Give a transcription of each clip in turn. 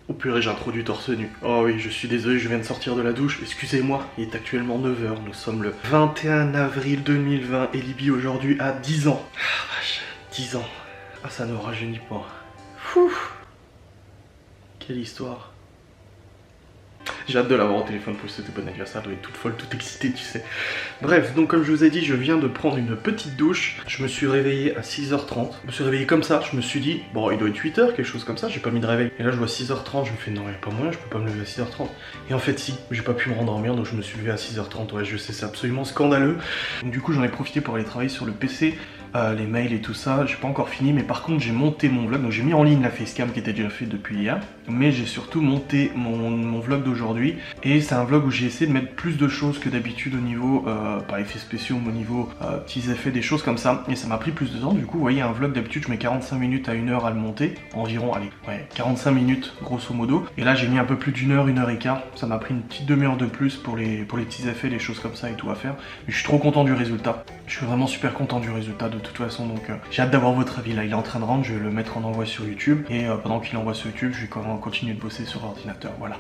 Oh purée, j'ai introduit torse nu. Oh oui, je suis désolé, je viens de sortir de la douche. Excusez-moi, il est actuellement 9 h. Nous sommes le 21 avril 2020 et Libye aujourd'hui a 10 ans. Ah vache, 10 ans. Ah, ça ne rajeunit pas. Fou. Quelle histoire. J'ai hâte de l'avoir au téléphone pour le souhaiter bon anniversaire, elle doit être toute folle, toute excitée, tu sais. Bref, donc comme je vous ai dit, je viens de prendre une petite douche. Je me suis réveillé à 6h30. Je me suis réveillé comme ça, je me suis dit, bon, il doit être 8 h, quelque chose comme ça, j'ai pas mis de réveil. Et là, je vois 6h30, je me fais, non, il y a pas moyen, je peux pas me lever à 6h30. Et en fait, si, j'ai pas pu me rendormir, donc je me suis levé à 6h30. Ouais, je sais, c'est absolument scandaleux. Donc du coup, j'en ai profité pour aller travailler sur le PC. Les mails et tout ça, j'ai pas encore fini, mais par contre j'ai monté mon vlog, donc j'ai mis en ligne la facecam qui était déjà faite depuis hier, mais j'ai surtout monté mon vlog d'aujourd'hui, et c'est un vlog où j'ai essayé de mettre plus de choses que d'habitude au niveau, pas effets spéciaux, mais au niveau petits effets, des choses comme ça, et ça m'a pris plus de temps. Du coup vous voyez, un vlog d'habitude je mets 45 minutes à 1 heure à le monter, environ, allez, ouais, 45 minutes grosso modo, et là j'ai mis un peu plus d'1 heure, 1 h 15, ça m'a pris une petite demi-heure de plus pour les petits effets, les choses comme ça et tout à faire, mais je suis trop content du résultat, je suis vraiment super content du résultat de toute façon, donc j'ai hâte d'avoir votre avis. Là il est en train de rendre, je vais le mettre en envoi sur YouTube, et pendant qu'il envoie sur YouTube je vais continuer de bosser sur l'ordinateur, voilà.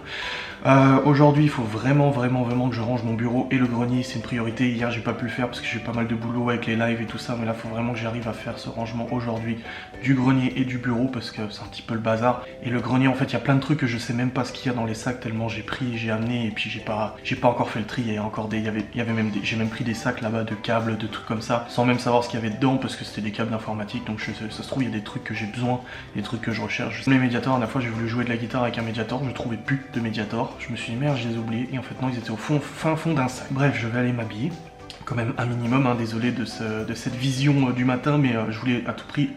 Aujourd'hui il faut vraiment que je range mon bureau et le grenier, c'est une priorité. Hier j'ai pas pu le faire parce que j'ai pas mal de boulot avec les lives et tout ça, mais là il faut vraiment que j'arrive à faire ce rangement aujourd'hui du grenier et du bureau, parce que c'est un petit peu le bazar. Et le grenier, en fait il y a plein de trucs que je sais même pas ce qu'il y a dans les sacs, tellement j'ai pris, j'ai amené, et puis j'ai pas encore fait le tri. Il y a encore des, il y avait même des, j'ai même pris des sacs là-bas de câbles, de trucs comme ça, sans même savoir ce qu'il y avait dedans, parce que c'était des câbles d'informatique, donc ça se trouve il y a des trucs que j'ai besoin, des trucs que je recherche. Les médiators, la fois j'ai voulu jouer de la guitare avec un médiator, je trouvais plus de médiator, je me suis dit merde, je les ai oubliés, et en fait non, ils étaient au fin fond d'un sac. Bref, je vais aller m'habiller. Quand même un minimum, hein, désolé de cette vision du matin, mais je voulais à tout prix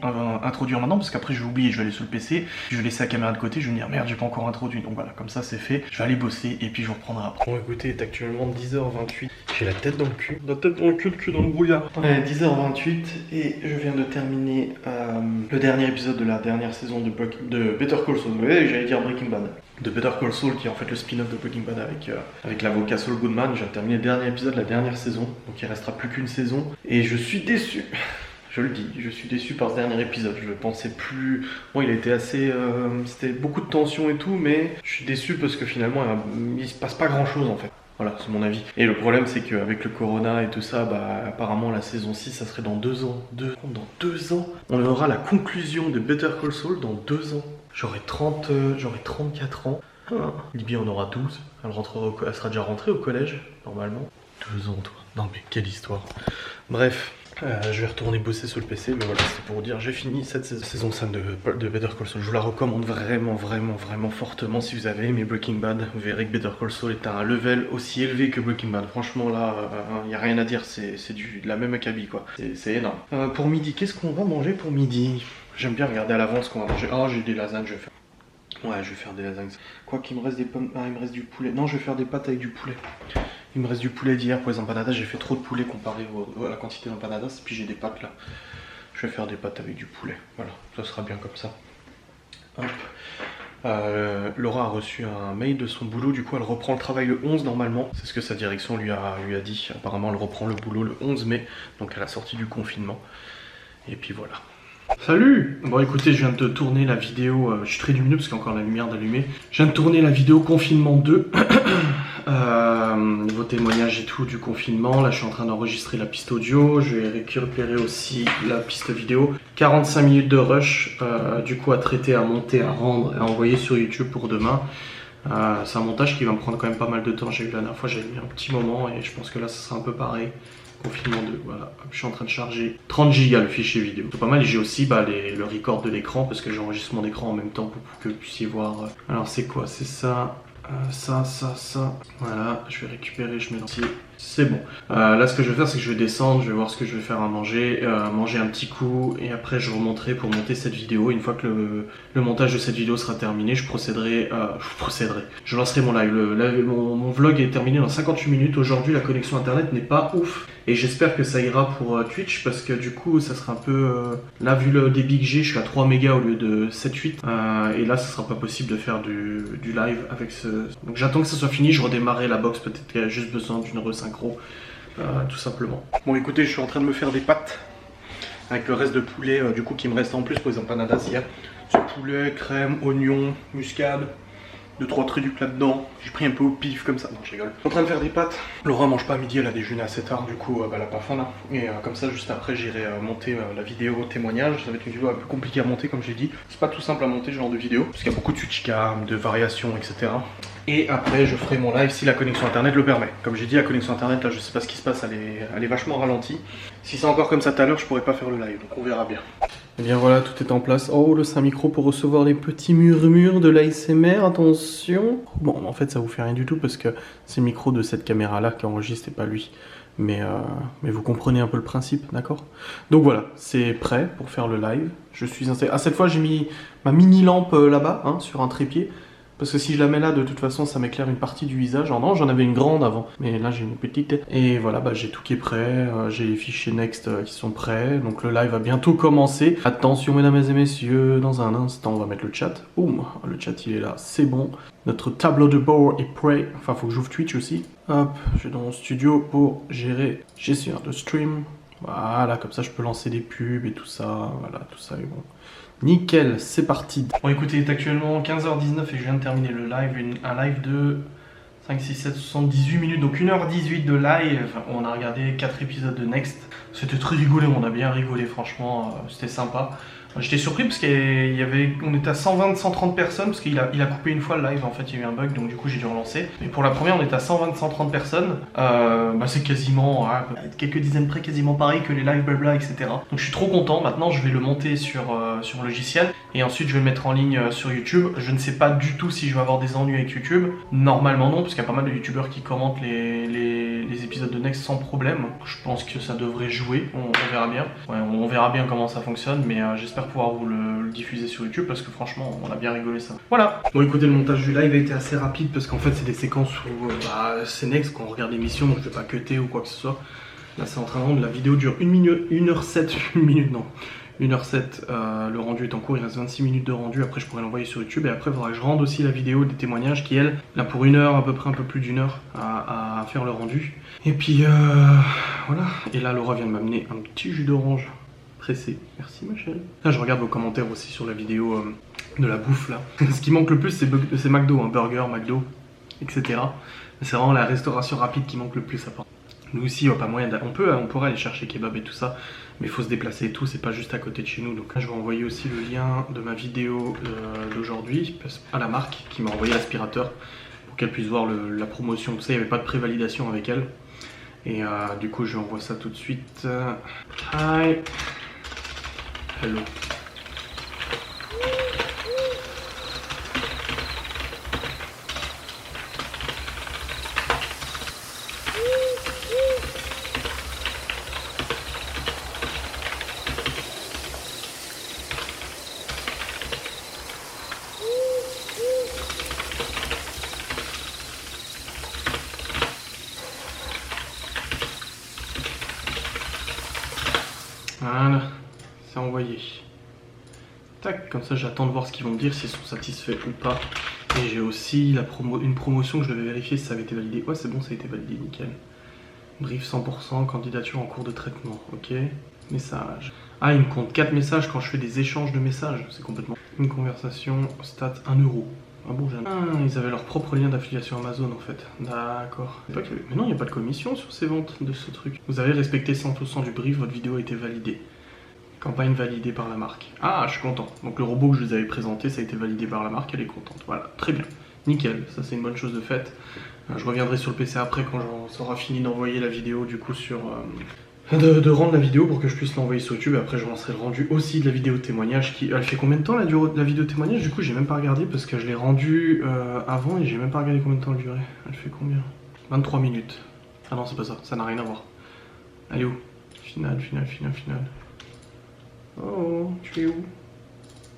introduire maintenant, parce qu'après je vais oublier, je vais aller sur le PC, je vais laisser la caméra de côté, je vais me dire merde, j'ai pas encore introduit, donc voilà, comme ça c'est fait, je vais aller bosser et puis je vous reprendrai après. Bon écoutez, il est actuellement 10h28, j'ai la tête dans le cul, le cul dans le brouillard. Ouais, 10h28, et je viens de terminer le dernier épisode de la dernière saison de Better Call Saul, ouais, j'allais dire Breaking Bad. De Better Call Saul, qui est en fait le spin-off de Breaking Bad avec l'avocat Saul Goodman. J'ai terminé le dernier épisode de la dernière saison, donc il restera plus qu'une saison, et je suis déçu. Je le dis, je suis déçu par ce dernier épisode. Je le pensais plus. Bon, il a été assez. C'était beaucoup de tension et tout, mais je suis déçu parce que finalement, il se passe pas grand chose en fait. Voilà, c'est mon avis. Et le problème, c'est qu'avec le corona et tout ça, bah, apparemment, la saison 6, ça serait dans 2 ans. Dans 2 ans, on aura la conclusion de Better Call Saul dans 2 ans. J'aurai 34 ans. Ah. Libye en aura 12. Elle sera déjà rentrée au collège, normalement. 2 ans, toi. Non, mais quelle histoire. Bref. Je vais retourner bosser sur le PC, mais voilà, c'est pour vous dire, j'ai fini cette saison 5 de Better Call Saul. Je vous la recommande vraiment fortement si vous avez aimé Breaking Bad. Vous verrez que Better Call Saul est à un level aussi élevé que Breaking Bad. Franchement, là, y a rien à dire, c'est de la même acabit, quoi. C'est énorme. Pour midi, qu'est-ce qu'on va manger pour midi? J'aime bien regarder à l'avance ce qu'on va manger. Ah, j'ai des lasagnes, je vais faire. Ouais, je vais faire des lasagnes. Quoi qu'il me reste des pommes. Ah, il me reste du poulet. Non, je vais faire des pâtes avec du poulet. Il me reste du poulet d'hier pour les empanadas. J'ai fait trop de poulet comparé à la quantité d'empanadas. Et puis j'ai des pâtes là. Je vais faire des pâtes avec du poulet. Voilà, ça sera bien comme ça. Hop. Laura a reçu un mail de son boulot. Du coup, elle reprend le travail le 11 normalement. C'est ce que sa direction lui a dit. Apparemment, elle reprend le boulot le 11 mai. Donc à la sortie du confinement. Et puis voilà. Salut! Bon écoutez, je viens de tourner la vidéo, je suis très lumineux parce qu'il y a encore la lumière d'allumer. Je viens de tourner la vidéo confinement 2, vos témoignages et tout du confinement. Là je suis en train d'enregistrer la piste audio, je vais récupérer aussi la piste vidéo. 45 minutes de rush, du coup à traiter, à monter, à rendre et à envoyer sur YouTube pour demain. C'est un montage qui va me prendre quand même pas mal de temps. J'ai eu la dernière fois, j'ai mis un petit moment et je pense que là ça sera un peu pareil. Confinement 2, voilà, je suis en train de charger 30 Go le fichier vidéo. C'est pas mal, et j'ai aussi le record de l'écran parce que j'enregistre mon écran en même temps pour que vous puissiez voir. Alors c'est quoi? C'est ça, ça. Voilà, je vais récupérer, je mets dans ici. C'est bon. Là, ce que je vais faire, c'est que je vais descendre, je vais voir ce que je vais faire à manger, manger un petit coup, et après je vous remontrerai pour monter cette vidéo. Une fois que le montage de cette vidéo sera terminé, je lancerai mon live. Mon vlog est terminé dans 58 minutes. Aujourd'hui, la connexion internet n'est pas ouf, et j'espère que ça ira pour Twitch, parce que du coup, ça sera un peu... là, vu le débit que j'ai, je suis à 3 mégas au lieu de 7-8, et là, ça sera pas possible de faire du live avec ce... Donc j'attends que ça soit fini, je redémarrerai la box, peut-être qu'il y a juste besoin d'une synchro, tout simplement. Bon écoutez, je suis en train de me faire des pâtes avec le reste de poulet du coup qui me reste en plus pour les empanadas hier. C'est poulet, crème, oignon, muscade, 2-3 trucs là-dedans. J'ai pris un peu au pif comme ça. Non, je rigole. Je suis en train de faire des pâtes. Laura mange pas à midi, elle a déjeuné assez tard, du coup elle a pas faim là. Et comme ça, juste après, j'irai monter la vidéo témoignage. Ça va être une vidéo un peu compliquée à monter, comme j'ai dit. C'est pas tout simple à monter ce genre de vidéo, parce qu'il y a beaucoup de switch cam, de variations, etc. Et après, je ferai mon live si la connexion internet le permet. Comme j'ai dit, la connexion internet, là, je sais pas ce qui se passe, elle est vachement ralentie. Si c'est encore comme ça tout à l'heure, je pourrais pas faire le live, donc on verra bien. Et bien voilà, tout est en place. Oh, le Saint-Micro pour recevoir les petits murmures de l'ASMR, attention. Bon, en fait, ça vous fait rien du tout parce que c'est le micro de cette caméra-là qui enregistre et pas lui. Mais vous comprenez un peu le principe, d'accord? Donc voilà, c'est prêt pour faire le live. Je suis installé. Ah, cette fois, j'ai mis ma mini lampe là-bas, hein, sur un trépied. Parce que si je la mets là, de toute façon, ça m'éclaire une partie du visage. Alors non, j'en avais une grande avant, mais là j'ai une petite. Et voilà, bah, j'ai tout qui est prêt. J'ai les fichiers Next qui sont prêts. Donc le live va bientôt commencer. Attention, mesdames et messieurs, dans un instant, on va mettre le chat. Boum, le chat il est là, c'est bon. Notre tableau de bord est prêt. Enfin, faut que j'ouvre Twitch aussi. Hop, je vais dans mon studio pour gérer gestionnaire de stream. Voilà, comme ça je peux lancer des pubs et tout ça. Voilà, tout ça est bon. Nickel, c'est parti. Bon écoutez, il est actuellement 15h19 et je viens de terminer le live, un live de 5, 6, 7, 78 minutes, donc 1h18 de live. Enfin, on a regardé 4 épisodes de Next. C'était très rigolé, on a bien rigolé, franchement, c'était sympa. J'étais surpris parce qu'on était à 120-130 personnes, parce qu'il a coupé une fois le live, en fait il y a eu un bug, donc du coup j'ai dû relancer. Mais pour la première on était à 120-130 personnes, c'est quasiment, quelques dizaines près, quasiment pareil que les live blabla, etc. Donc je suis trop content, maintenant je vais le monter sur logiciel, et ensuite je vais le mettre en ligne sur YouTube. Je ne sais pas du tout si je vais avoir des ennuis avec YouTube, normalement non, parce qu'il y a pas mal de youtubeurs qui commentent les épisodes de Next sans problème. Je pense que ça devrait jouer, on verra bien. Ouais, on verra bien comment ça fonctionne, mais j'espère pouvoir vous le diffuser sur YouTube parce que franchement on a bien rigolé ça. Voilà. Bon écoutez, le montage du live a été assez rapide parce qu'en fait c'est des séquences où c'est Next quand on regarde l'émission, donc je vais pas cutter ou quoi que ce soit. Là c'est en train de rendre, la vidéo dure 1h07, 1h07, le rendu est en cours, il reste 26 minutes de rendu, après je pourrai l'envoyer sur YouTube et après il faudra que je rende aussi la vidéo des témoignages qui elle, là pour 1 heure à peu près, un peu plus d'1 heure à faire le rendu. Et puis voilà, et là Laura vient de m'amener un petit jus d'orange pressé, merci ma chérie. Là je regarde vos commentaires aussi sur la vidéo de la bouffe là. Ce qui manque le plus c'est McDo, hein, burger, McDo, etc. C'est vraiment la restauration rapide qui manque le plus à part. Nous aussi, il n'y a pas moyen on pourrait aller chercher kebab et tout ça, mais il faut se déplacer et tout, c'est pas juste à côté de chez nous. Donc là, je vais envoyer aussi le lien de ma vidéo d'aujourd'hui à la marque qui m'a envoyé l'aspirateur pour qu'elle puisse voir la promotion. Tout ça, il n'y avait pas de prévalidation avec elle. Et du coup, je lui envoie ça tout de suite. Hi. Hello. Voilà, c'est envoyé. Tac, comme ça j'attends de voir ce qu'ils vont me dire, s'ils sont satisfaits ou pas. Et j'ai aussi une promotion que je devais vérifier si ça avait été validé. Ouais, c'est bon, ça a été validé, nickel. Brief 100%, candidature en cours de traitement, ok. Message. Ah, il me compte 4 messages quand je fais des échanges de messages, c'est complètement... Une conversation, stat 1 €. Ah bon, ils avaient leur propre lien d'affiliation Amazon en fait. D'accord. Mais non, il n'y a pas de commission sur ces ventes de ce truc. Vous avez respecté 100% du brief, votre vidéo a été validée. Campagne validée par la marque. Ah, je suis content. Donc le robot que je vous avais présenté, ça a été validé par la marque, elle est contente. Voilà, très bien. Nickel, ça c'est une bonne chose de faite. Je reviendrai sur le PC après quand on aura fini d'envoyer la vidéo du coup sur... De rendre la vidéo pour que je puisse l'envoyer sur YouTube et après je lancerai le rendu aussi de la vidéo témoignage qui... Elle fait combien de temps la vidéo témoignage? Du coup j'ai même pas regardé parce que je l'ai rendue avant et j'ai même pas regardé combien de temps elle durait. Elle fait combien? 23 minutes. Ah non c'est pas ça, ça n'a rien à voir. Elle est où? Finale. Oh, tu es où?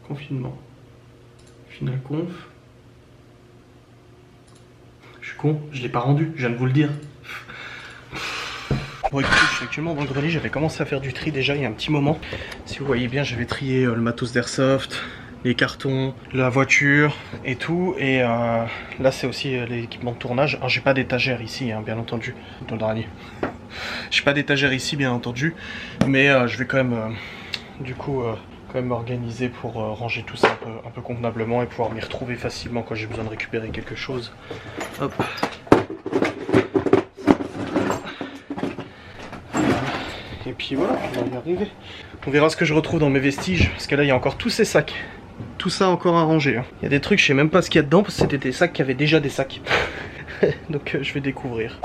Confinement. Finale conf. Je suis con, je l'ai pas rendu, je viens de vous le dire. Bon écoutez, je suis actuellement dans le grenier, j'avais commencé à faire du tri déjà il y a un petit moment. Si vous voyez bien, j'avais trié le matos d'airsoft, les cartons, la voiture et tout. Et là c'est aussi l'équipement de tournage. Alors j'ai pas d'étagère ici, hein, bien entendu, dans le dernier. J'ai pas d'étagère ici bien entendu, mais je vais quand même du coup quand même m'organiser pour ranger tout ça un peu convenablement et pouvoir m'y retrouver facilement quand j'ai besoin de récupérer quelque chose. Hop. Et puis voilà, on va y arriver. On verra ce que je retrouve dans mes vestiges, parce que là il y a encore tous ces sacs. Tout ça encore à ranger. Hein. Il y a des trucs, je sais même pas ce qu'il y a dedans, parce que c'était des sacs qui avaient déjà des sacs. Donc je vais découvrir.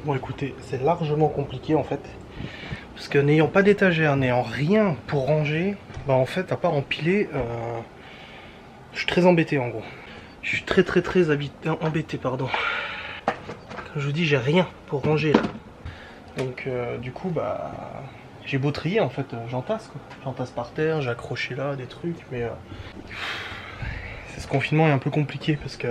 Bon écoutez, c'est largement compliqué en fait, parce que n'ayant pas d'étagère, n'ayant rien pour ranger, bah en fait à part empiler, je suis très embêté en gros. Je suis très embêté pardon. Comme je vous dis, j'ai rien pour ranger là. Donc du coup bah j'ai beau trier en fait, j'entasse quoi. J'entasse par terre, j'ai accroché là des trucs, mais ce confinement est un peu compliqué parce que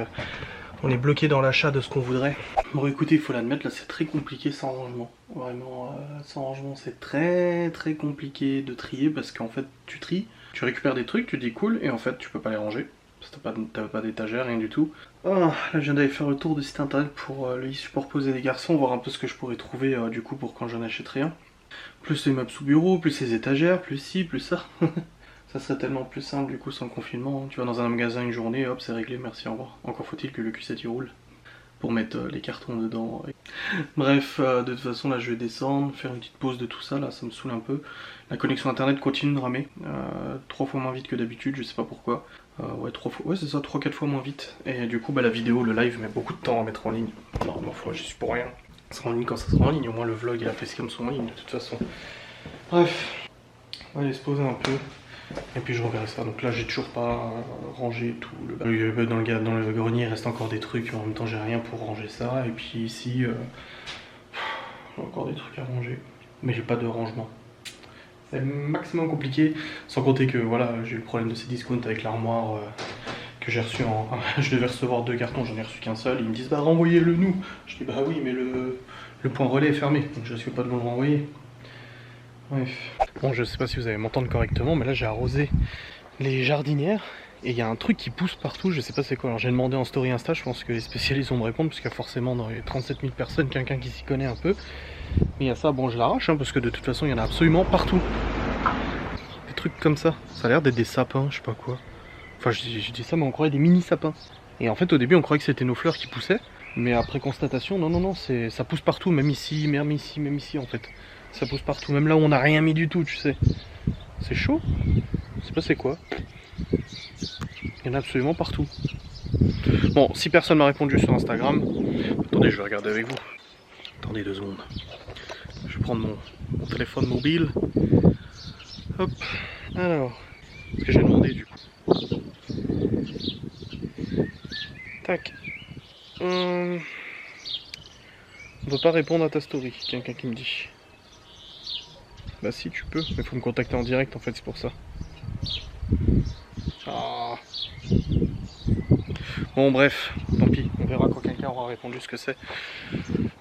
on est bloqué dans l'achat de ce qu'on voudrait. Bon écoutez, il faut l'admettre, là c'est très compliqué sans rangement. Vraiment, sans rangement c'est très compliqué de trier parce qu'en fait tu tries, tu récupères des trucs, tu dis cool, et en fait tu peux pas les ranger. Parce que t'as pas d'étagère, rien du tout. Oh, là je viens d'aller faire le tour du site internet pour le e-support posé des garçons, voir un peu ce que je pourrais trouver du coup pour quand j'en achèterai un. Plus les meubles sous bureau, plus les étagères, plus ci, plus ça. Ça serait tellement plus simple du coup sans le confinement. Tu vas dans un magasin une journée, hop c'est réglé, merci, au revoir. Encore faut-il que le Q7 y roule pour mettre les cartons dedans. Bref, de toute façon là je vais descendre, faire une petite pause de tout ça, là ça me saoule un peu. La connexion internet continue de ramer, 3 fois moins vite que d'habitude, je sais pas pourquoi. Ouais, c'est ça, 3-4 fois moins vite. Et du coup bah la vidéo, le live met beaucoup de temps à mettre en ligne. Non, ma foi, j'y suis pour rien. Ça sera en ligne quand ça sera en ligne, au moins le vlog et la facecam sont en ligne de toute façon. Bref, on va aller se poser un peu. Et puis je reverrai ça. Donc là j'ai toujours pas rangé tout le dans le grenier il reste encore des trucs, mais en même temps j'ai rien pour ranger ça. Et puis ici j'ai encore des trucs à ranger, mais j'ai pas de rangement. C'est maximum compliqué, sans compter que voilà, j'ai eu le problème de ces discounts avec l'armoire que j'ai reçu en... Je devais recevoir 2 cartons, j'en ai reçu qu'un seul. Ils me disent bah renvoyez-le nous. Je dis bah oui mais le point relais est fermé, donc je risque pas de vous le renvoyer. Bref. Bon, je sais pas si vous allez m'entendre correctement, mais là j'ai arrosé les jardinières et il y a un truc qui pousse partout, je sais pas c'est quoi. Alors j'ai demandé en story Insta, je pense que les spécialistes vont me répondre, parce qu'il y a forcément dans les 37 000 personnes quelqu'un qui s'y connaît un peu. Mais il y a ça, bon je l'arrache, hein, parce que de toute façon il y en a absolument partout. Des trucs comme ça, ça a l'air d'être des sapins, je sais pas quoi. Enfin je dis ça mais on croyait des mini sapins. Et en fait au début on croyait que c'était nos fleurs qui poussaient, mais après constatation, non, ça pousse partout, même ici en fait. Ça pousse partout, même là où on n'a rien mis du tout, tu sais. C'est chaud. Je sais pas c'est quoi. Il y en a absolument partout. Bon, si personne m'a répondu sur Instagram, attendez, je vais regarder avec vous. Attendez 2 secondes. Je vais prendre mon téléphone mobile. Hop. Alors, ce que j'ai demandé du coup. Tac. On peut pas répondre à ta story, quelqu'un qui me dit. Bah si tu peux, mais faut me contacter en direct en fait, c'est pour ça. Ah. Bon bref, tant pis, on verra quand quelqu'un aura répondu ce que c'est.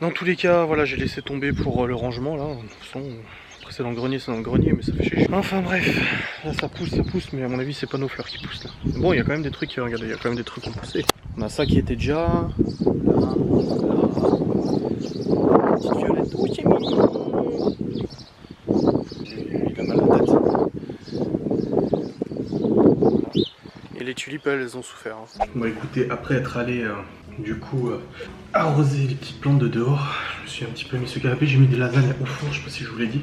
Dans tous les cas, voilà, j'ai laissé tomber pour le rangement là. De toute façon, après c'est dans le grenier, mais ça fait chier. Enfin bref, là ça pousse, mais à mon avis c'est pas nos fleurs qui poussent là. Bon, il y a quand même des trucs, regardez, il y a quand même des trucs qui ont poussé. On a ça qui était déjà là. Petite violette, oui c'est mignon. Il a mal à la tête. Voilà. Et les tulipes elles ont souffert. Hein. Bon écoutez, après être allé du coup arroser les petites plantes de dehors, je me suis un petit peu mis sur le canapé, j'ai mis des lasagnes au fond, je sais pas si je vous l'ai dit.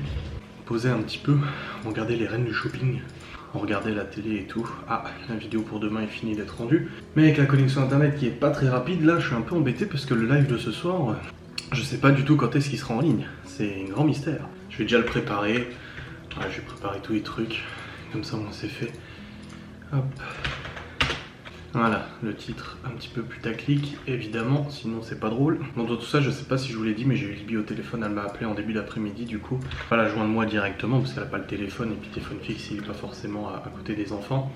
Poser un petit peu, regarder les reines du shopping. on regardait la télé et tout. Ah, la vidéo pour demain est finie d'être rendue. Mais avec la connexion internet qui est pas très rapide, là je suis un peu embêté parce que le live de ce soir, je sais pas du tout quand est-ce qu'il sera en ligne. C'est un grand mystère. Je vais déjà le préparer. Ouais, je vais préparer tous les trucs. Comme ça, on s'est fait. Hop. Voilà, le titre un petit peu putaclic, évidemment, sinon c'est pas drôle. Dans tout ça, je sais pas si je vous l'ai dit, mais j'ai eu Libby au téléphone, elle m'a appelé en début d'après-midi, du coup. Pas la joindre moi directement, parce qu'elle a pas le téléphone, et puis le téléphone fixe, il est pas forcément à côté des enfants.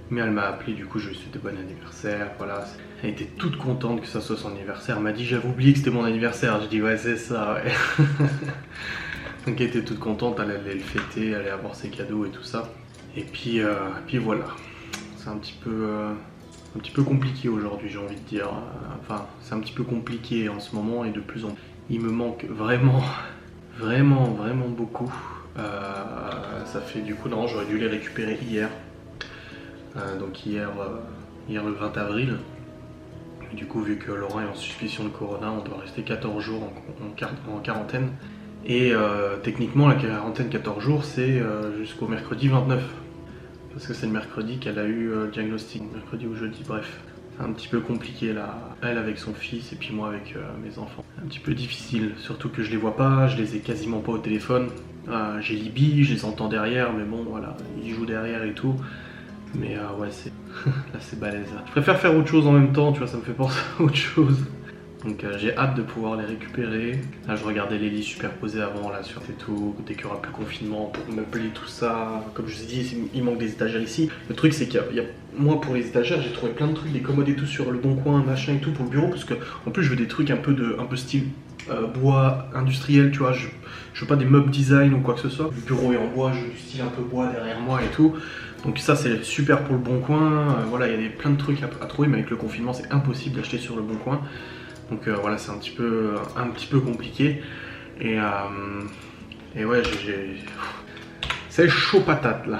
Mais elle m'a appelé, du coup, je lui ai souhaité bon anniversaire, voilà. Elle était toute contente que ça soit son anniversaire. Elle m'a dit, j'avais oublié que c'était mon anniversaire. Je dis, ouais, c'est ça, ouais. Donc elle était toute contente, elle allait le fêter, elle allait avoir ses cadeaux et tout ça. Et puis voilà. C'est un petit peu compliqué aujourd'hui, j'ai envie de dire. Enfin, c'est un petit peu compliqué en ce moment et de plus en plus. Il me manque vraiment beaucoup. Ça fait du coup, non, j'aurais dû les récupérer hier. Donc hier le 20 avril. Et du coup, vu que Laurent est en suspicion de corona, on doit rester 14 jours en quarantaine. Et techniquement, la quarantaine 14 jours, c'est jusqu'au mercredi 29. Parce que c'est le mercredi qu'elle a eu le diagnostic, mercredi ou jeudi, bref. C'est un petit peu compliqué là, elle avec son fils et puis moi avec mes enfants. Un petit peu difficile, surtout que je les vois pas, je les ai quasiment pas au téléphone. J'ai Libby, je les entends derrière, mais bon voilà, ils jouent derrière et tout. Mais ouais, c'est là c'est balèze. Je préfère faire autre chose en même temps, tu vois, ça me fait penser à autre chose. Donc j'ai hâte de pouvoir les récupérer. Là je regardais les lits superposés avant là sur et tout, dès qu'il n'y aura plus confinement pour meubler tout ça. Comme je vous ai dit, il manque des étagères ici. Le truc c'est qu'il y a moi pour les étagères j'ai trouvé plein de trucs, des commodes et tout sur le bon coin, machin et tout pour le bureau. Parce que en plus je veux des trucs un peu style bois industriel, tu vois. Je veux pas des meubles design ou quoi que ce soit. Le bureau est en bois, je veux du style un peu bois derrière moi et tout. Donc ça c'est super pour le bon coin. Voilà, il y a plein de trucs à trouver, mais avec le confinement c'est impossible d'acheter sur le bon coin. Donc voilà, c'est un petit peu compliqué. Et ouais, c'est chaud patate là.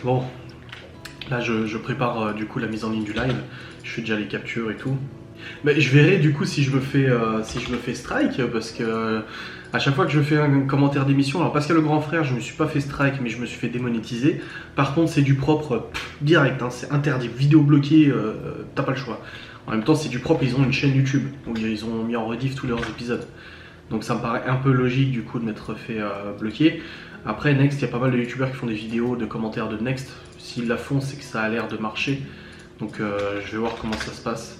Bon, là je prépare du coup la mise en ligne du live. Je fais déjà les captures et tout. Mais je verrai du coup si je me fais strike, parce que à chaque fois que je fais un commentaire d'émission, alors Pascal le grand frère, je me suis pas fait strike, mais je me suis fait démonétiser. Par contre, c'est du propre direct, hein, c'est interdit, vidéo bloquée, t'as pas le choix. En même temps, c'est du propre, ils ont une chaîne YouTube où ils ont mis en rediff tous leurs épisodes. Donc ça me paraît un peu logique du coup de m'être fait bloquer. Après Next, il y a pas mal de youtubeurs qui font des vidéos de commentaires de Next. S'ils la font, c'est que ça a l'air de marcher. Donc je vais voir comment ça se passe.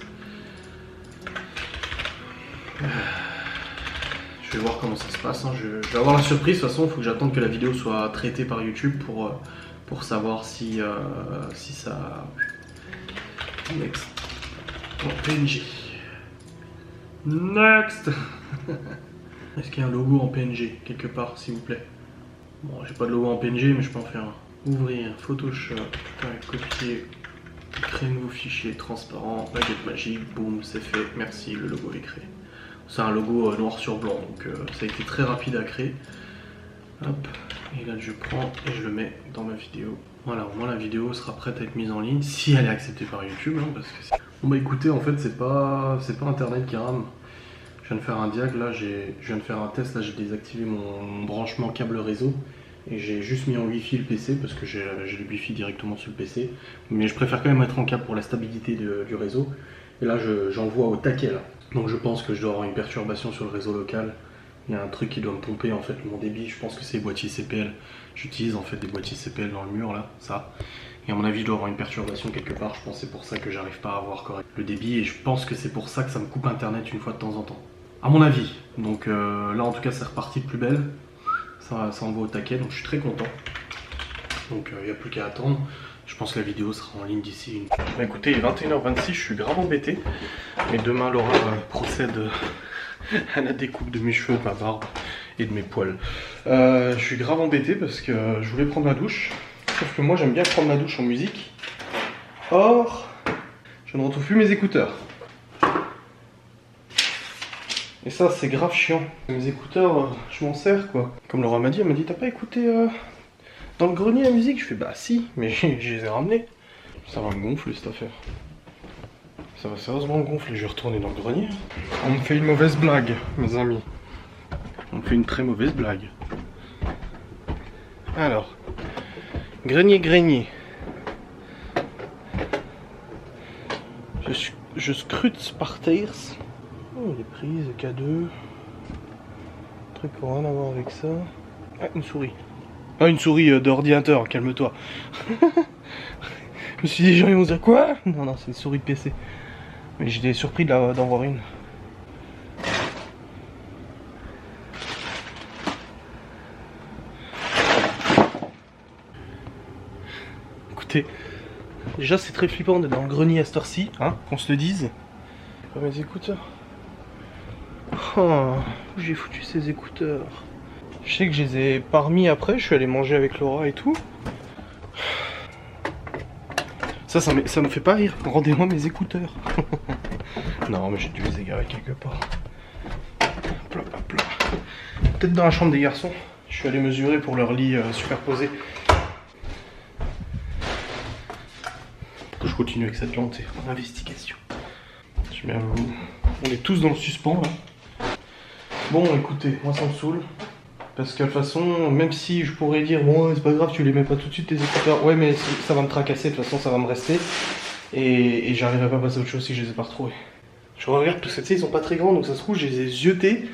Je vais voir comment ça se passe. Hein. Je vais avoir la surprise. De toute façon, il faut que j'attende que la vidéo soit traitée par YouTube pour savoir si ça... Next. Oh, PNG. Next. Est-ce qu'il y a un logo en PNG quelque part, s'il vous plaît? Bon, j'ai pas de logo en PNG, mais je peux en faire un. Ouvrir, Photoshop, copier, créer un nouveau fichier transparent, baguette magique, boum, c'est fait, merci, le logo est créé. C'est un logo noir sur blanc, donc ça a été très rapide à créer. Hop, et là je prends et je le mets dans ma vidéo. Voilà, au moins la vidéo sera prête à être mise en ligne, si elle est acceptée par YouTube, hein, parce que bon bah écoutez, en fait c'est pas internet qui rame. Je viens de faire un diag, là je viens de faire un test, là j'ai désactivé mon branchement câble réseau. Et j'ai juste mis en wifi le PC parce que j'ai le wifi directement sur le PC. Mais je préfère quand même mettre en câble pour la stabilité du réseau. Et là j'envoie au taquet là. Donc je pense que je dois avoir une perturbation sur le réseau local. Il y a un truc qui doit me pomper en fait mon débit. Je pense que c'est les boîtiers CPL. J'utilise en fait des boîtiers CPL dans le mur là, ça. Et à mon avis je dois avoir une perturbation quelque part. Je pense que c'est pour ça que j'arrive pas à avoir correct le débit. Et je pense que c'est pour ça que ça me coupe internet une fois de temps en temps. À mon avis. Donc là en tout cas c'est reparti de plus belle. Ça envoie au taquet, donc je suis très content. Donc il n'y a plus qu'à attendre. Je pense que la vidéo sera en ligne d'ici une... Bah, écoutez, il est 21h26, je suis grave embêté. Mais demain Laura procède à la découpe de mes cheveux, de ma barbe et de mes poils. Je suis grave embêté parce que je voulais prendre ma douche. Sauf que moi j'aime bien prendre ma douche en musique. Or, je ne retrouve plus mes écouteurs. Et ça c'est grave chiant. Mes écouteurs, je m'en sers quoi. Comme Laura m'a dit, elle m'a dit t'as pas écouté dans le grenier la musique? Je fais bah si, mais je les ai ramenés. Ça va me gonfler cette affaire. Ça va sérieusement me gonfler, je vais retourner dans le grenier. On me fait une mauvaise blague, mes amis. On me fait une très mauvaise blague. Alors, grenier. je scrute par terre. Oh, les prises, K2. Truc pour rien à voir avec ça. Ah, une souris. Ah, une souris d'ordinateur, calme-toi. Je me suis dit, les gens ils vont dire quoi? Non, non, c'est une souris de PC. Mais j'étais surpris d'en voir une. Écoutez, déjà c'est très flippant d'être dans le grenier à cette heure-ci, hein, qu'on se le dise. Pas mes écouteurs. Oh, où j'ai foutu ces écouteurs? Je sais que je les ai pas remis après, je suis allé manger avec Laura et tout. Ça me fait pas rire. Rendez-moi mes écouteurs. Non, mais j'ai dû les égarer quelque part. Hop là, hop là. Peut-être dans la chambre des garçons. Je suis allé mesurer pour leur lit superposé. Pour que je continue avec cette lente en investigation. Je mets on est tous dans le suspens là. Bon, écoutez, moi ça me saoule. Parce que de toute façon, même si je pourrais dire, bon, c'est pas grave, tu les mets pas tout de suite tes écouteurs. Ouais, mais ça va me tracasser, de toute façon, ça va me rester. Et j'arriverai pas à passer à autre chose si je les ai pas retrouvés. Je regarde, parce que tu sais, ils sont pas très grands, donc ça se trouve, je les ai ziotés,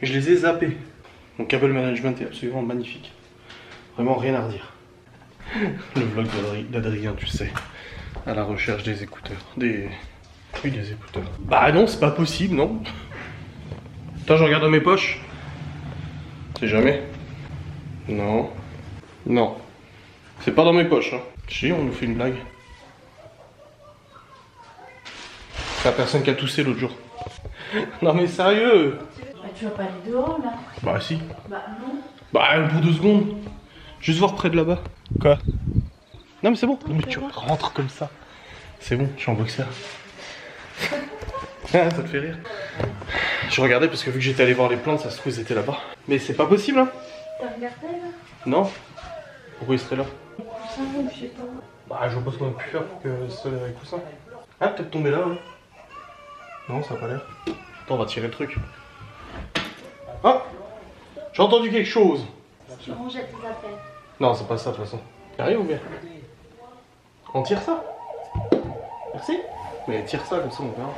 mais je les ai zappés. Mon câble management est absolument magnifique. Vraiment rien à redire. Le vlog d'Adrien, tu sais, à la recherche des écouteurs. Oui, des écouteurs. Bah non, c'est pas possible, non. Attends, je regarde dans mes poches. C'est jamais. Non. Non. C'est pas dans mes poches, hein. Si, on nous fait une blague. C'est la personne qui a toussé l'autre jour. Non mais sérieux. Bah tu vas pas aller dehors là? Bah si. Bah non. Bah pour 2 secondes. Juste voir près de là-bas. Quoi? Non mais c'est bon. Mais tu rentres comme ça. C'est bon, je suis en boxeur. Ça te fait rire? Je regardais parce que vu que j'étais allé voir les plantes, ça se trouve ils étaient là-bas. Mais c'est pas possible, hein? T'as regardé là? Non. Pourquoi ils seraient là? Ça, je sais pas. Bah je vois pas ce qu'on a pu faire pour que ce soit les coussins. Ah, peut-être tomber là, hein? Non, ça a pas l'air. Attends, on va tirer le truc. Ah! J'ai entendu quelque chose! Tu rangeais tes appels. Non, c'est pas ça de toute façon. T'arrives ou bien? On tire ça? Merci. Mais tire ça comme ça on verra.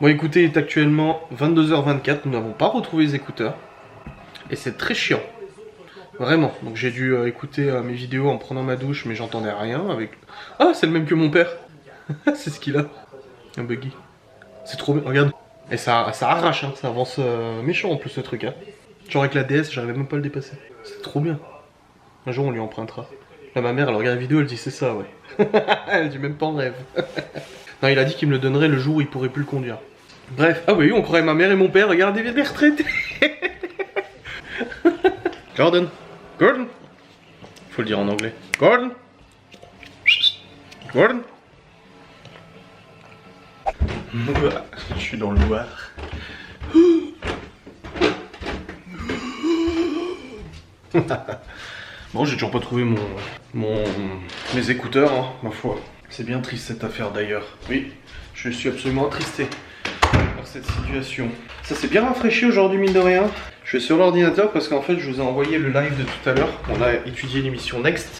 Bon écoutez, il est actuellement 22h24, nous n'avons pas retrouvé les écouteurs. Et c'est très chiant. Vraiment. Donc j'ai dû écouter mes vidéos en prenant ma douche, mais j'entendais rien avec... Ah, c'est le même que mon père. C'est ce qu'il a. Un buggy. C'est trop bien, regarde. Et ça arrache, hein. Ça avance méchant en plus ce truc. Hein. Genre avec la DS, j'arrivais même pas à le dépasser. C'est trop bien. Un jour on lui empruntera. Là ma mère elle regarde la vidéo, elle dit c'est ça, ouais. Elle dit même pas en rêve. Non, il a dit qu'il me le donnerait le jour où il pourrait plus le conduire. Bref, ah oui, on croirait ma mère et mon père, regardez les retraités. Gordon. Gordon. Faut le dire en anglais. Gordon. Gordon. Je suis dans le noir. Bon, j'ai toujours pas trouvé mes écouteurs, hein, ma foi. C'est bien triste cette affaire d'ailleurs. Oui, je suis absolument attristé par cette situation. Ça s'est bien rafraîchi aujourd'hui, mine de rien. Je suis sur l'ordinateur parce qu'en fait, je vous ai envoyé le live de tout à l'heure. On a étudié l'émission Next.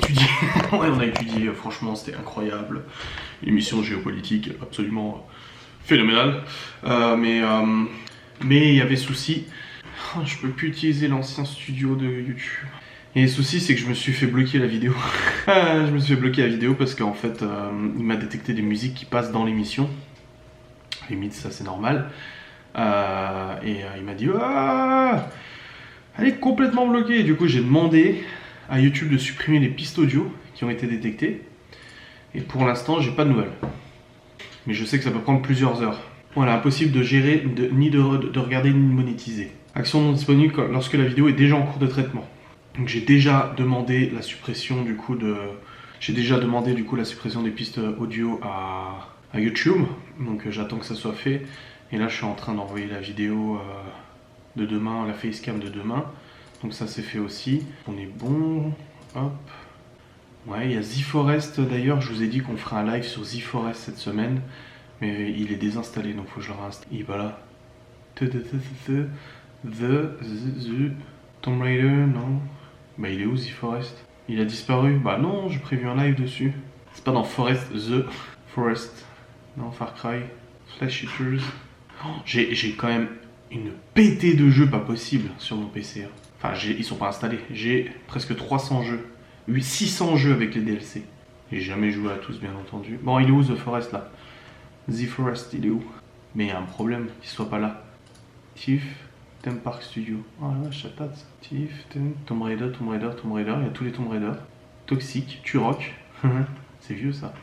Ouais, on a étudié, franchement, c'était incroyable. L'émission géopolitique, absolument phénoménale. Mais il y avait souci. Oh, je peux plus utiliser l'ancien studio de YouTube. Et le souci, c'est que je me suis fait bloquer la vidéo. Je me suis fait bloquer la vidéo parce qu'en fait, il m'a détecté des musiques qui passent dans l'émission. Limite, ça c'est normal. Il m'a dit ah, elle est complètement bloquée. Du coup, j'ai demandé à YouTube de supprimer les pistes audio qui ont été détectées. Et pour l'instant, j'ai pas de nouvelles. Mais je sais que ça peut prendre plusieurs heures. Voilà, impossible de gérer, ni de regarder, ni de monétiser. Action non disponible lorsque la vidéo est déjà en cours de traitement. Donc j'ai déjà demandé la suppression du coup la suppression des pistes audio à YouTube. Donc j'attends que ça soit fait. Et là je suis en train d'envoyer la vidéo de demain, la facecam de demain. Donc ça c'est fait aussi. On est bon. Hop. Ouais, il y a Z-Forest d'ailleurs. Je vous ai dit qu'on ferait un live sur Z-Forest cette semaine. Mais il est désinstallé donc faut que je le réinstalle. Il va là. The Tomb Raider, non. Bah il est où The Forest? Il a disparu? Bah non, j'ai prévu un live dessus. C'est pas dans Forest, The Forest. Non, Far Cry. Flash Eaters. Oh, j'ai quand même une pétée de jeux pas possible sur mon PC. Hein. Enfin, ils sont pas installés. J'ai presque 300 jeux. 600 jeux avec les DLC. J'ai jamais joué à tous, bien entendu. Bon, il est où The Forest là? The Forest, il est où? Mais il y a un problème qu'il soit pas là. Thief, Theme Park Studio. Oh la vache, ça passe. Thief, Tomb Raider, Tomb Raider, Tomb Raider. Il y a tous les Tomb Raider. Toxic, Turok. C'est vieux ça.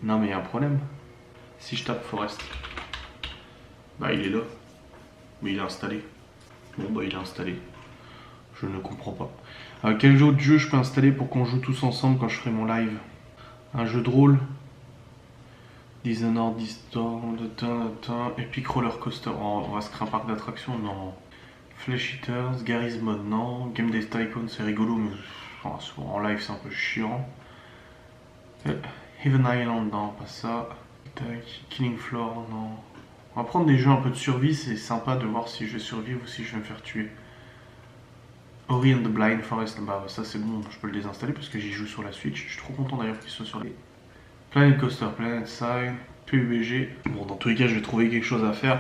Non, mais il y a un problème. Si je tape Forest. Bah, il est là. Mais il est installé. Bon, bah, il est installé. Je ne comprends pas. Quel autre jeu je peux installer pour qu'on joue tous ensemble quand je ferai mon live? Un jeu de rôle. Dishonored, Epic Roller Coaster. Oh, on va se créer un parc d'attractions. Non. Flash Eaters, Garry's Mod, non. Game Day Tycoon, c'est rigolo, mais en live c'est un peu chiant. Heaven Island, non, pas ça. Killing Floor, non. On va prendre des jeux un peu de survie, c'est sympa de voir si je vais survivre ou si je vais me faire tuer. Ori and the Blind Forest, bah ça c'est bon, je peux le désinstaller parce que j'y joue sur la Switch. Je suis trop content d'ailleurs qu'il soit sur les... Planet Coaster, Planet Side, PUBG. Bon, dans tous les cas, je vais trouver quelque chose à faire.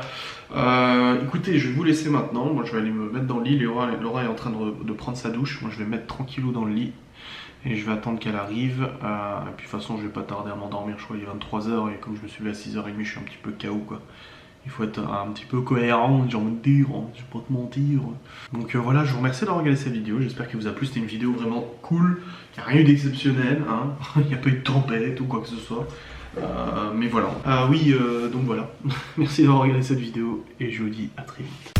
Écoutez, je vais vous laisser maintenant. Moi, je vais aller me mettre dans le lit. Laura est en train de prendre sa douche. Moi, je vais me mettre tranquillou dans le lit. Et je vais attendre qu'elle arrive. Et puis, de toute façon, je vais pas tarder à m'endormir. Je crois qu'il est 23h. Et comme je me suis levé à 6h30, je suis un petit peu KO, quoi. Il faut être un petit peu cohérent, j'ai envie de dire, je vais pas te mentir. Donc voilà, je vous remercie d'avoir regardé cette vidéo, j'espère qu'elle vous a plu, c'était une vidéo vraiment cool, il n'y a rien eu d'exceptionnel, hein. Il n'y a pas eu de tempête ou quoi que ce soit. Mais voilà. Donc voilà, merci d'avoir regardé cette vidéo et je vous dis à très vite.